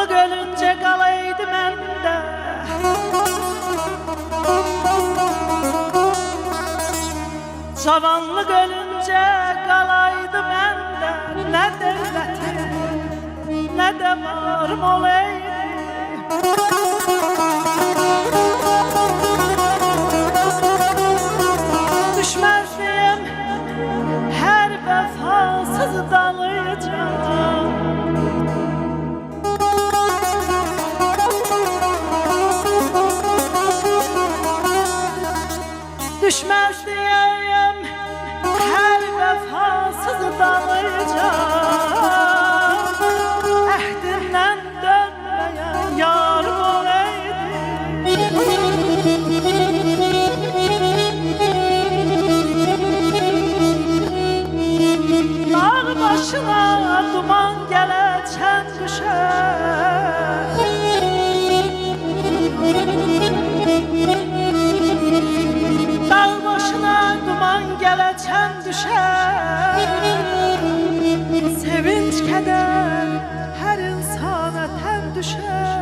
Cavanlık ölünce qalaydı məndə. Cavanlık ölünce qalaydı məndə. Nə devlətim, nə də varım olaydı. Düşməzdim hər vəfasız dalıcam. Düşməzdiyəm hər vəfasız dalıcam. Əhdimdən dönməyən yarım olaydı. Dağ başına duman gələçən düşər. Dağ başına duman gələçən düşər. Sevinç kədər hər insana tən düşər.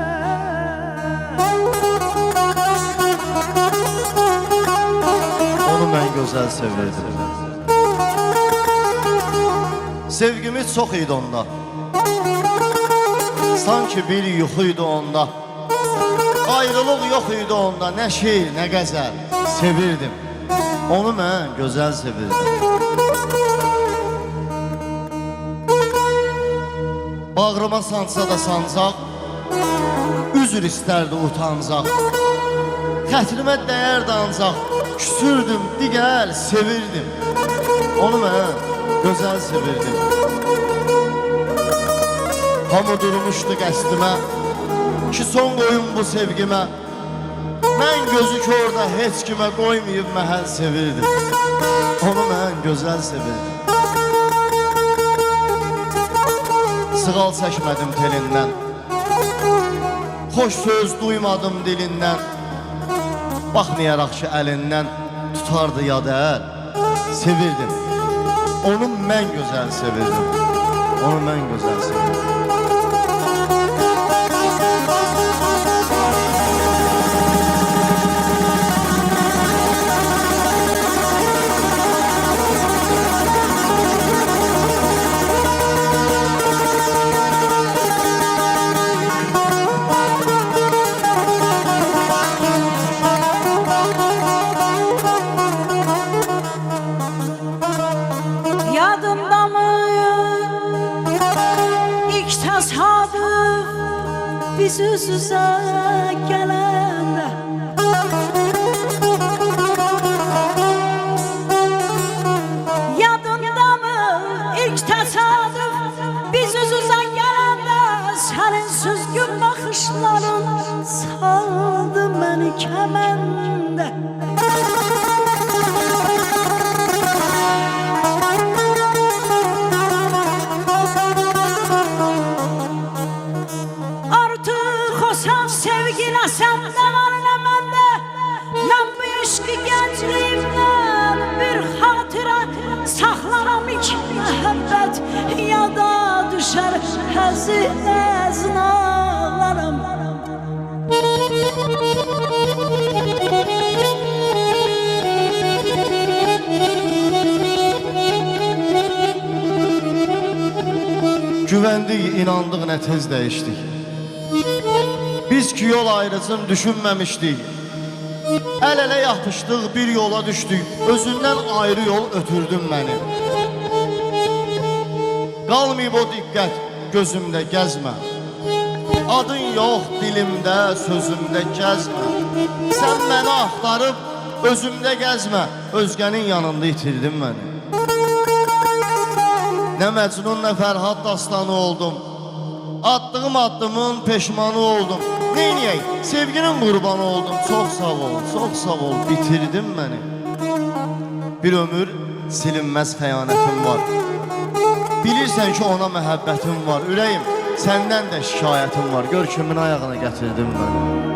Onu mən gözəl sevirdim. Sevgimiz çox idi onda. Sanki bir yuxuydu onda. Ayrılıq yox idi onda. Nə şeir, nə qəzəl. Sevirdim. Onu mən gözəl sevirdim. Bağrıma sansa da sancaq, üzr istərdi utancaq. Xətrimə dəyərdi ancaq, küsürdüm, digər sevirdim. Onu mən gözəl sevirdim. Hamı durmuşdu qəsdimə, ki son qoyun bu sevgimə. Mən gözü orada heç kimə qoymayıb məhəl sevirdim. Onu mən gözəl sevirdim. Sığal çəkmədim telindən, xoş söz duymadım dilindən. Baxmayaraq ki əlindən tutardı yad əl, sevirdim. Onu mən gözəl sevirdim. Onu mən gözəl sevirdim. Biz üz-üzə gələndə yadındamı ilk təsadüf biz üz-üzə gələndə sənin süzgün baxışların saldı məni kəməndə. Sevginə səndə var nə məndə. Mən bu eşqi gəncliyimdən bir xatirə saxlaram ilk məhəbbət. Yada düşər həzin əzin ağlarım. Güvəndik, inandıq, nə tez dəyişdik. Biz ki yol ayrıcın düşünməmişdik. Əl-ələ yapışdıq, bir yola düşdük. Özündən ayrı yol ötürdün məni. Qalmayıb o diqqət, gözümdə gəzmə. Adın yox, dilimdə, sözümdə gəzmə. Sən məni axtarıb, özümdə gəzmə. Özgənin yanında itirdin məni. Nə Məcnun, nə Fərhad dastanı oldum. Attığım addımın peşmanı oldum. Neyniyək? Sevginin qurbanı oldum. Çox sağ ol, çox sağ ol. Bitirdin məni. Bir ömür silinməz xəyanətim var. Bilirsən ki ona məhəbbətim var. Ürəyim, səndən də şikayətim var. Gör kimin ayağına gətirdin məni.